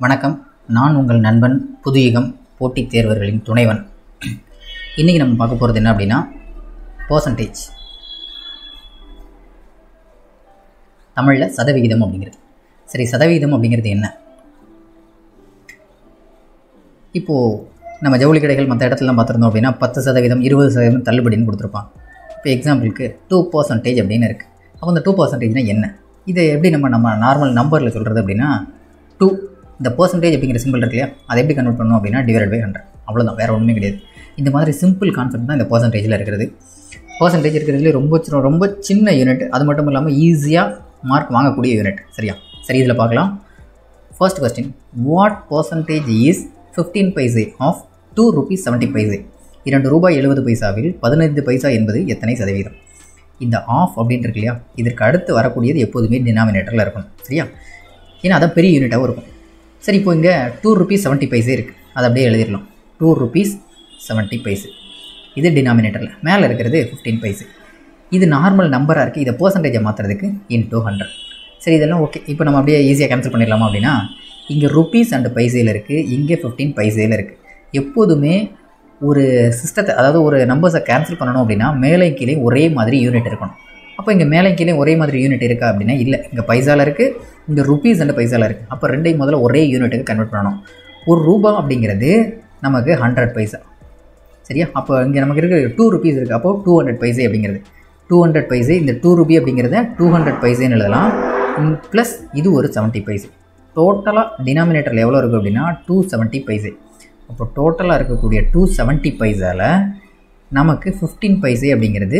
வணக்கம், நான் உங்கள் நண்பன் புதுயுகம் போட்டித் தேர்வர்களின் துணைவன். இன்றைக்கி நம்ம பார்க்க போகிறது என்ன அப்படின்னா பர்சன்டேஜ், தமிழில் சதவிகிதம் அப்படிங்கிறது. சரி, சதவிகிதம் அப்படிங்கிறது என்ன? இப்போது நம்ம ஜவுளி கடைகள் மற்ற இடத்துலலாம் பார்த்துருந்தோம் அப்படின்னா 10%, 20% தள்ளுபடின்னு கொடுத்துருப்பாங்க. இப்போ எக்ஸாம்பிளுக்கு 2% அப்படின்னு இருக்குது. அப்போ அந்த 2%னா என்ன? இதை எப்படி நம்ம நார்மல் நம்பரில் சொல்கிறது அப்படின்னா 2 இந்த பர்சன்டேஜ் அப்படிங்கிற சிம்பிள் இருக்கு இல்லையா, அதை எப்படி கன்வெர்ட் பண்ணணும் அப்படின்னா /100. அவ்வளோதான், வேறு ஒன்றுமே கிடையாது. இந்த மாதிரி சிம்பிள் கான்செப்ட் தான் இந்த பர்சன்டேஜில் இருக்கிறது. பர்சன்டேஜ் இருக்கிறதுலே ரொம்ப சின்ன யூனிட், அது மட்டும் இல்லாமல் ஈஸியாக மார்க் வாங்கக்கூடிய யூனிட். சரியா? சரி, இதில் பார்க்கலாம். First question, what percentage is 15 paise of 2 rupees 70 paise? 2 ரூபாய் 70 பைசாவில் 15 பைசா என்பது எத்தனை சதவீதம்? இந்த ஆஃப் அப்படின்னு இருக்கு இல்லையா, இதற்கு அடுத்து வரக்கூடியது எப்போதுமே டினாமினேட்டரில் இருக்கணும். சரியா? ஏன்னா அதான் பெரிய யூனிட்டாகவும் இருக்கும். சரி, இப்போ இங்கே 2 rupees 70 பைசே இருக்குது, அதை அப்படியே எழுதிடலாம். 2 rupees 70 பைசே, இது டினாமினேட்டரில். மேலே இருக்கிறது 15 பைசே. இது நார்மல் நம்பராக இருக்குது, இதை பர்சன்டேஜை மாற்றுறதுக்கு × 100. சரி, இதெல்லாம் ஓகே. இப்போ நம்ம அப்படியே ஈஸியாக கேன்சல் பண்ணிடலாமா அப்படின்னா, இங்கே ருப்பீஸ் அண்ட் பைசேயில் இருக்குது, இங்கே 15 பைசேயில் இருக்குது. எப்போதுமே ஒரு சிஸ்டத்தை, அதாவது ஒரு நம்பர்ஸை கேன்சல் பண்ணணும் அப்படின்னா மேலே கீழே ஒரே மாதிரி யூனிட் இருக்கணும். அப்போ இங்கே மேலே கீழே ஒரே மாதிரி யூனிட் இருக்கா அப்படின்னா இல்லை, இங்கே பைசாவில் இருக்குது, இங்கே ருப்பீஸ் அண்ட் பைசாவில் இருக்குது. அப்போ ரெண்டையும் முதல்ல ஒரே யூனிட்டுக்கு கன்வெர்ட் பண்ணணும். ஒரு ரூபா அப்படிங்கிறது நமக்கு 100 பைசா. சரியா? அப்போ இங்கே நமக்கு இருக்குது 2 rupees இருக்குது, அப்போது 200 பைசே அப்படிங்கிறது 200 பைசே. இந்த 2 rupee அப்படிங்கிறத 200 பைசேன்னு எழுதலாம். ப்ளஸ் இது ஒரு 70 பைசே. டோட்டலாக டினாமினேட்டரில் எவ்வளோ இருக்குது அப்படின்னா 270 பைசே. அப்போ டோட்டலாக இருக்கக்கூடிய 270 பைசாவில் நமக்கு 15 பைசே அப்படிங்கிறது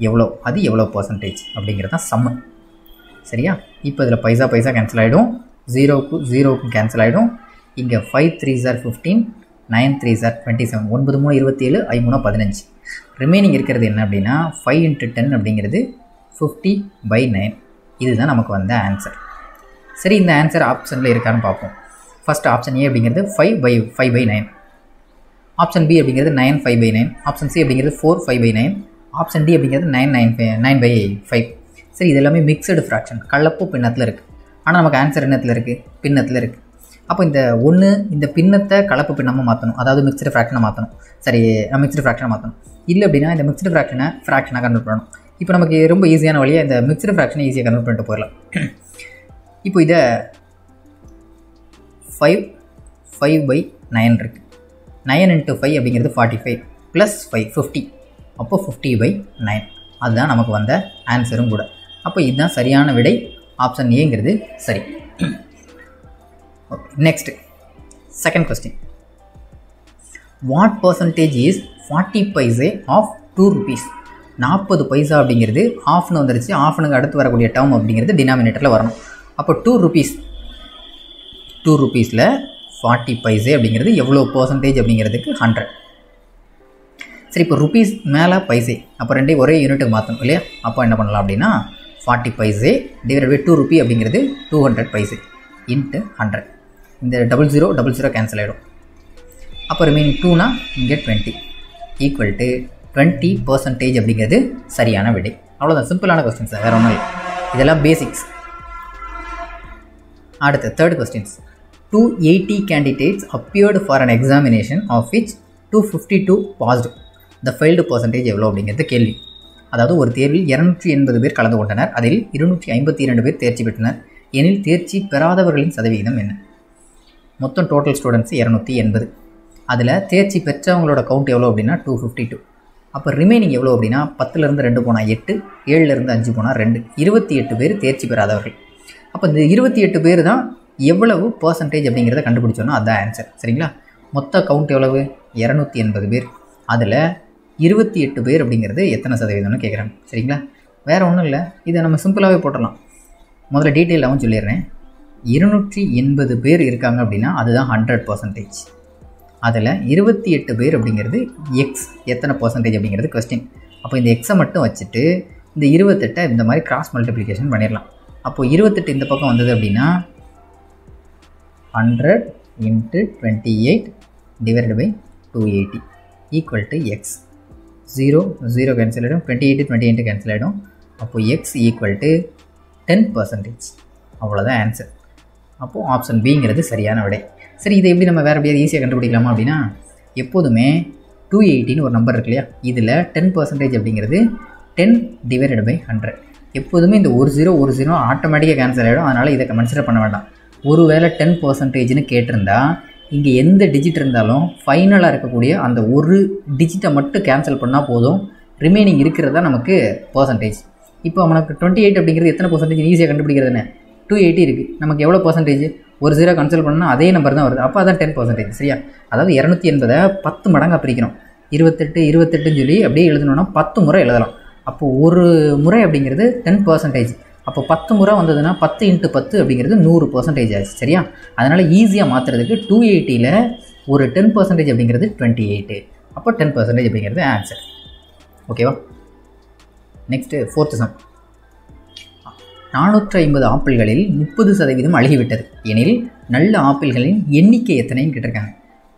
எவ்வளோ, அது எவ்வளோ பர்சன்டேஜ் அப்படிங்கிறது தான் சம்மு. சரியா? இப்போ இதில் பைசா கேன்சல் ஆகிடும், 0க்கு கேன்சல் ஆகிடும். இங்கே 5 3s are 15, 9 3s are 27, 9 3 27, 5 3 15. Remaining இருக்கிறது என்ன அப்படின்னா 5 × 10 அப்படிங்கிறது 50/9. இதுதான் நமக்கு வந்த ஆன்சர். சரி, இந்த ஆன்சர் ஆப்ஷனில் இருக்கான்னு பார்ப்போம். ஃபஸ்ட் ஆப்ஷன் ஏ அப்படிங்கிறது 5/9, ஆப்ஷன் பி அப்படிங்கிறது 9/5/9, ஆப்ஷன் சி அப்படிங்கிறது 4/5/9, ஆப்ஷன் டி அப்படிங்கிறது 9/5. சரி, இது எல்லாமே மிக்சடு ஃப்ராக்ஷன், கலப்பு பின்னத்தில் இருக்குது. ஆனால் நமக்கு ஆன்சர் என்னத்தில் இருக்குது? பின்னத்தில் இருக்குது. அப்போ இந்த ஒன்று இந்த பின்னத்தை கலப்பு பின்னமாக மாற்றணும், அதாவது மிக்சடு ஃப்ராக்ஷனை மாற்றணும். சரி, மிக்சடு ஃப்ராக்ஷனை மாற்றணும். இல்லை அப்படின்னா இந்த மிக்சடு ஃப்ராக்ஷனாக கன்வெர்ட் பண்ணணும். இப்போ நமக்கு ரொம்ப ஈஸியான வழியாக இந்த மிக்சடு ஃப்ராக்ஷனை ஈஸியாக கன்வெர்ட் பண்ணிட்டு போயிடலாம். இப்போ இதை 5/9 இருக்குது. 9 × 5 அப்படிங்கிறது 45 + 5 50. அப்போ 50/9, அதுதான் நமக்கு வந்த ஆன்சரும் கூட. அப்போ இதுதான் சரியான விடை. ஆப்ஷன் ஏங்கிறது சரி. Okay, next second question, what percentage is 40 paise of 2 rupees? 40 paisa அப்படிங்கிறது ஆஃப்னு வந்துருச்சு, ஆஃப்னுக்கு அடுத்து வரக்கூடிய டேர்ம் அப்படிங்கிறது டினாமினேட்டரில் வரணும். அப்போ 2 rupeesல 40 பைசே அப்படிங்கிறது எவ்வளோ பர்சன்டேஜ் அப்படிங்கிறதுக்கு 100. சரி, இப்போ ருப்பீஸ் மேலே பைசே, அப்போ ரெண்டையும் ஒரே யூனிட்டுக்கு மாற்றணும் இல்லையா? அப்போ என்ன பண்ணலாம் அப்படின்னா 40 பைசே / 2 rupee அப்படிங்கிறது 200 பைசே × 100. இந்த 00 கேன்சல் ஆகிடும். அப்போ ரிமைனிங் 2னா இங்கே 20 = 20% அப்படிங்கிறது சரியான விடை. அவ்வளோதான், சிம்பிளான கொஸ்டின்ஸ், வேறு ஒன்றும் இல்லை. இதெல்லாம் பேசிக்ஸ். அடுத்த third questions, 280 candidates appeared for an examination of which 252 passed. The failed percentage எவ்வளோ அப்படிங்கிறது கேள்வி. அதாவது ஒரு தேர்வில் 280 பேர் கலந்து கொண்டனர், அதில் 252 பேர் தேர்ச்சி பெற்றனர் எனில் தேர்ச்சி பெறாதவர்களின் சதவிகிதம் என்ன? மொத்தம் டோட்டல் ஸ்டூடெண்ட்ஸ் 280, அதில் தேர்ச்சி பெற்றவங்களோட கவுண்ட் எவ்வளோ அப்படின்னா 252. அப்போ ரிமைனிங் எவ்வளோ அப்படின்னா 10லேருந்து 2 போனால் 8, 7லேருந்து 5 போனால் 2, 28 பேர் தேர்ச்சி பெறாதவர்கள். அப்போ இந்த 28 பேர் தான் எவ்வளவு பர்சன்டேஜ் அப்படிங்கிறத கண்டுபிடிச்சோன்னா அதுதான் ஆன்சர். சரிங்களா? மொத்த கவுண்ட் எவ்வளவு? 280 பேர், அதில் 28 பேர் அப்படிங்கிறது எத்தனை சதவீதம்னு கேட்குறாங்க. சரிங்களா? வேறு ஒன்றும் இல்லை, இதை நம்ம சிம்பிளாகவே போட்டுடலாம். முதல்ல டீட்டெயிலாகவும் சொல்லிடுறேன். 280 பேர் இருக்காங்க அப்படின்னா அதுதான் 100%. அதில் 28 பேர் அப்படிங்கிறது எக்ஸ் எத்தனை பர்சன்டேஜ் அப்படிங்கிறது கொஸ்டின். அப்போ இந்த எக்ஸை மட்டும் வச்சுட்டு இந்த 28 இந்த மாதிரி கிராஸ் மல்டிப்ளிகேஷன் பண்ணிடலாம். அப்போது 28 இந்த பக்கம் வந்தது அப்படின்னா 100 × 28 / 280 = x. 0 கேன்சல் ஆகிடும், 28 கேன்சல் ஆகிடும். அப்போது x = 10%. அவ்வளோதான் ஆன்சர். அப்போது ஆப்ஷன் பிங்கிறது சரியான விடை. சரி, இதை எப்படி நம்ம வேறு எப்படியாவது ஈஸியாக கண்டுபிடிக்கலாமா அப்படின்னா, எப்போதுமே 280 ஒரு நம்பர் இருக்கு இல்லையா, இதில் 10% அப்படிங்கிறது 10/100. எப்போதுமே இந்த ஒரு ஜீரோ ஆட்டோமேட்டிக்காக கேன்சல் ஆகிடும். அதனால் இதை கன்சிடர் பண்ண வேண்டாம். ஒருவேளை 10%ன்னு கேட்டிருந்தா இங்கே எந்த டிஜிட் இருந்தாலும் ஃபைனலாக இருக்கக்கூடிய அந்த ஒரு டிஜிட்டை மட்டும் கேன்சல் பண்ணால் போதும். ரிமைனிங் இருக்கிறது தான் நமக்கு பர்சன்டேஜ். இப்போ நமக்கு 28 அப்படிங்கிறது எத்தனை பர்சன்டேஜ் ஈஸியாக கண்டுபிடிக்கிறதுன்னு 280 இருக்குது. நமக்கு எவ்வளோ பர்சன்டேஜ்? ஒரு ஜீரோ கேன்சல் பண்ணால் அதே நம்பர் தான் வருது. அப்போ அதான் 10%. சரியா? அதாவது 280 10 மடங்காக பிரிக்கணும். 28 சொல்லி அப்படியே எழுதணுன்னா 10 முறை எழுதலாம். அப்போது ஒரு முறை அப்படிங்கிறது 10%. அப்போ 10 முறை வந்ததுன்னா 10 × 10 அப்படிங்கிறது 100% ஆச்சு. சரியா? அதனால் ஈஸியாக மாற்றுறதுக்கு 280ல் ஒரு 10% அப்படிங்கிறது 28. அப்போ 10% அப்படிங்கிறது ஆன்சர். ஓகேவா? Next 4th some. 450 ஆப்பிள்களில் 30% அழுகிவிட்டது எனில் நல்ல ஆப்பிள்களின் எண்ணிக்கை எத்தனைன்னு கேட்டிருக்காங்க.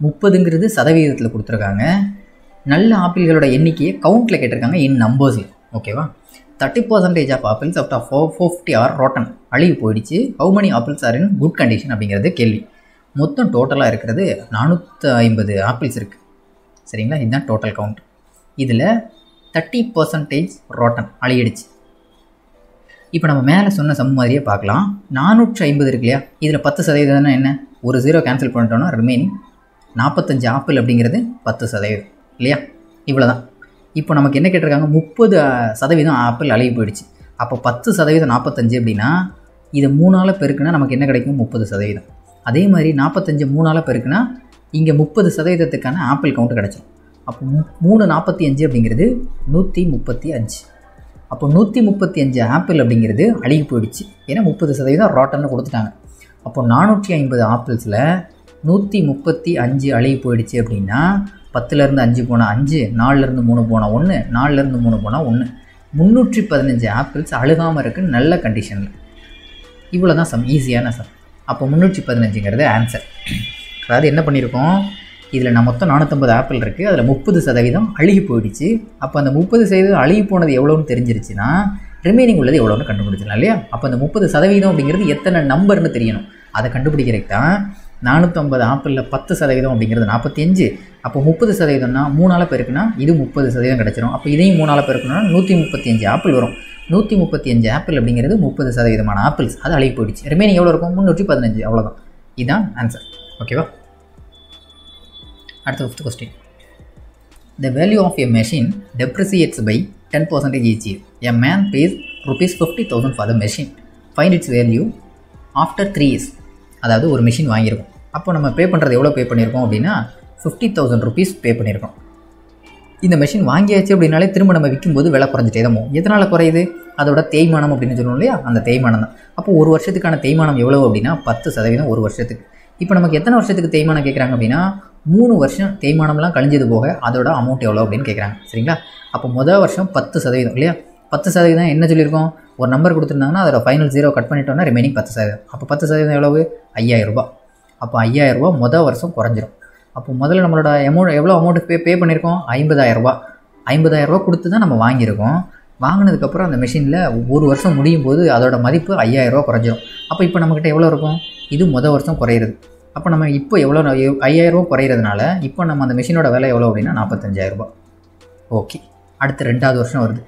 30ங்கிறது சதவீதத்தில் கொடுத்துருக்காங்க. நல்ல ஆப்பிள்களோட எண்ணிக்கையை கவுண்டில் கேட்டிருக்காங்க, இன் நம்பர்ஸில். ஓகேவா? 30% of apples out of 450 are rotten, அழுகி போயிடுச்சு. How many apples are in good condition அப்படிங்கிறது கேள்வி. மொத்தம் டோட்டலாக இருக்கிறது 450 ஆப்பிள்ஸ் இருக்குது. சரிங்களா? இதுதான் டோட்டல் கவுண்ட். இதில் 30% ரோட்டன் அழுகிடுச்சு. இப்போ நம்ம மேலே சொன்ன சம் மாதிரியே பார்க்கலாம். 450 இருக்கு இல்லையா, இதில் 10% என்ன? ஒரு ஜீரோ கேன்சல் பண்ணிட்டோன்னா ரிமைனிங் 45 ஆப்பிள் அப்படிங்கிறது 10% இல்லையா? இவ்வளோ தான். இப்போ நமக்கு என்ன கேட்டிருக்காங்க? 30% ஆப்பிள் அழுகி போயிடுச்சு. அப்போ 10% 45 அப்படின்னா இதை 3ஆல் பெருக்குனா நமக்கு என்ன கிடைக்கும்? 30%. அதே மாதிரி 45 3ஆல் பெருக்குனா இங்கே 30%க்கான ஆப்பிள் கவுண்ட் கிடச்சிடும். அப்போ 345 அப்படிங்கிறது 135. அப்போ 135 ஆப்பிள் அப்படிங்கிறது அழுகி போயிடுச்சு. ஏன்னா 30% ரோட்டன்னு கொடுத்துட்டாங்க. அப்போ 450 ஆப்பிள்ஸில் 135 அழுகி போயிடுச்சு அப்படின்னா 10லேருந்து 5 போனால் 5, 4லேருந்து 3 போனால் 1, 4லேருந்து 3 போனால் 1, 315 ஆப்பிள்ஸ் அழுகாமல் இருக்குன்னு நல்ல கண்டிஷனில். இவ்வளோ தான் சம், ஈஸியான சம். அப்போ 315ங்கிறது ஆன்சர். அதாவது என்ன பண்ணியிருக்கோம், இதில் நான் மொத்தம் 450 ஆப்பிள் இருக்குது, அதில் 30% அழுகி போயிடுச்சு. அப்போ அந்த 30% அழுகி போனது எவ்வளோன்னு தெரிஞ்சிருச்சுன்னா ரிமைனிங் உள்ளது எவ்வளோன்னு கண்டுபிடிச்சிடலாம் இல்லையா? அப்போ அந்த 30% அப்படிங்கிறது எத்தனை நம்பர்னு தெரியணும். அதை கண்டுபிடிக்கிறதுக்கு தான் 450 ஆப்பிளில் 10% அப்படிங்கிறது 45. அப்போ 30%னா 3ஆல் பெருக்குனா இது 30% கிடச்சிரும். அப்போ இதையும் 3ஆல் பெருக்கணும்னா 135 ஆப்பிள் வரும். 135 ஆப்பிள் அப்படிங்கிறது 30% ஆப்பிள்ஸ் அது அழுகி போயிடுச்சு. ரிமைனிங் எவ்வளோ இருக்கும்? 315. அவ்வளோதான். இதுதான் ஆன்சர். ஓகேவா? அடுத்த 5th question. The value of a machine depreciates by 10% each year. A man pays ₹50,000 for the machine. Find its value after 3 years. அதாவது ஒரு மிஷின் வாங்கியிருக்கோம். அப்போ நம்ம பே பண்ணுறது எவ்வளோ பே பண்ணியிருக்கோம் அப்படின்னா ₹50,000 பே பண்ணியிருக்கோம். இந்த மிஷின் வாங்கியாச்சு அப்படின்னாலே திரும்ப நம்ம விற்கும்போது விலை குறைஞ்சிட்டே தான் போகும். எதனால் குறையுது? அதோட தேய்மானம் அப்படின்னு சொல்லணும் இல்லையா, அந்த தேய்மானம் தான். அப்போ ஒரு வருஷத்துக்கான தேய்மானம் எவ்வளோ அப்படின்னா 10% ஒரு வருஷத்துக்கு. இப்போ நமக்கு எத்தனை வருஷத்துக்கு தேய்மானம் கேட்குறாங்க அப்படின்னா 3 வருஷம் தேய்மானம்லாம் கழிஞ்சது போக அதோட அமௌண்ட் எவ்வளோ அப்படின்னு கேட்குறாங்க. சரிங்களா? அப்போ முதல் வருஷம் 10% இல்லையா? 10% என்ன சொல்லியிருக்கோம்? ஒரு நம்பர் கொடுத்துருந்தாங்கன்னா அதோட ஃபைனல் ஜீரோ கட் பண்ணிட்டோம்னா ரிமைனிங் 10%. அப்போ 10% எவ்வளவு? 5000 ரூபா. அப்போ 5000 ரூபா முதல் வருஷம் குறைஞ்சிரும். அப்போ முதல்ல நம்மளோட எவ்வளோ அமௌண்ட்டு பே பண்ணியிருக்கோம்? 50000 ரூபா. 50000 ரூபா கொடுத்து தான் நம்ம வாங்கியிருக்கோம். வாங்கினதுக்கப்புறம் அந்த மிஷினில் ஒரு வருஷம் முடியும் போது அதோட மதிப்பு 5000 ரூபா குறைஞ்சிரும். அப்போ இப்போ நம்மக்கிட்ட எவ்வளோ இருக்கும்? இது முதல் வருஷம் குறையிறது. அப்போ நம்ம இப்போ எவ்வளோ 5000 ரூபா குறையிறதுனால இப்போ நம்ம அந்த மிஷினோட விலை எவ்வளோ அப்படின்னா 45000 ரூபா. ஓகே. அடுத்து 2வது வருஷம் வருது.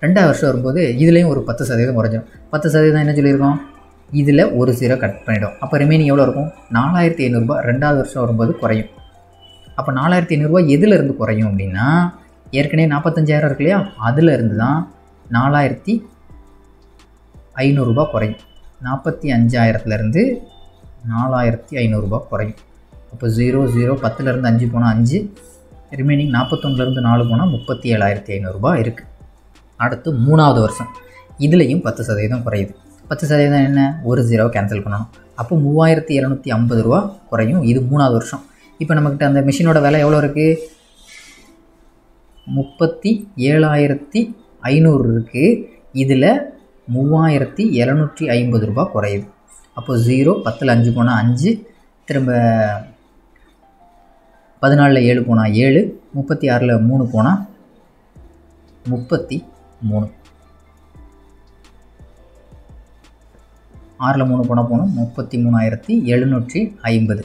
2வது வருஷம் வரும்போது இதுலேயும் ஒரு 10% குறைஞ்சிடும். 10% என்ன சொல்லியிருக்கோம்? இதில் ஒரு ஜீரோ கட் பண்ணிவிடும். அப்போ ரிமைனிங் எவ்வளோ இருக்கும்? 4500 ரூபா 2வது வருஷம் வரும்போது குறையும். அப்போ 4500 ரூபா எதுலேருந்து குறையும் அப்படின்னா ஏற்கனவே 45000 இருக்கு இல்லையா, அதிலிருந்து தான் 4500 ரூபா குறையும். 45000லேருந்து 4500 ரூபா குறையும். அப்போ 0 0 10லேருந்து 5 போனால் 5, ரிமைனிங் 41லேருந்து 4 போனால் 37500 ரூபா இருக்குது. அடுத்து 3வது வருஷம் இதுலேயும் 10% குறையுது. 10% என்ன? ஒரு ஜீரோவை கேன்சல் பண்ணணும். அப்போ 3750 ரூபா குறையும். இது 3வது வருஷம். இப்போ நம்மக்கிட்ட அந்த மிஷினோட விலை எவ்வளோ இருக்குது? 37500 இருக்குது. இதில் 3750 ரூபா குறையுது. அப்போ 0 10ல் 5 போனால் 5, திரும்ப 14ல் 7 போனால் 7, 36ல் 3 போனால் 33. 6ல் 3 போனால் போகணும் 33,750.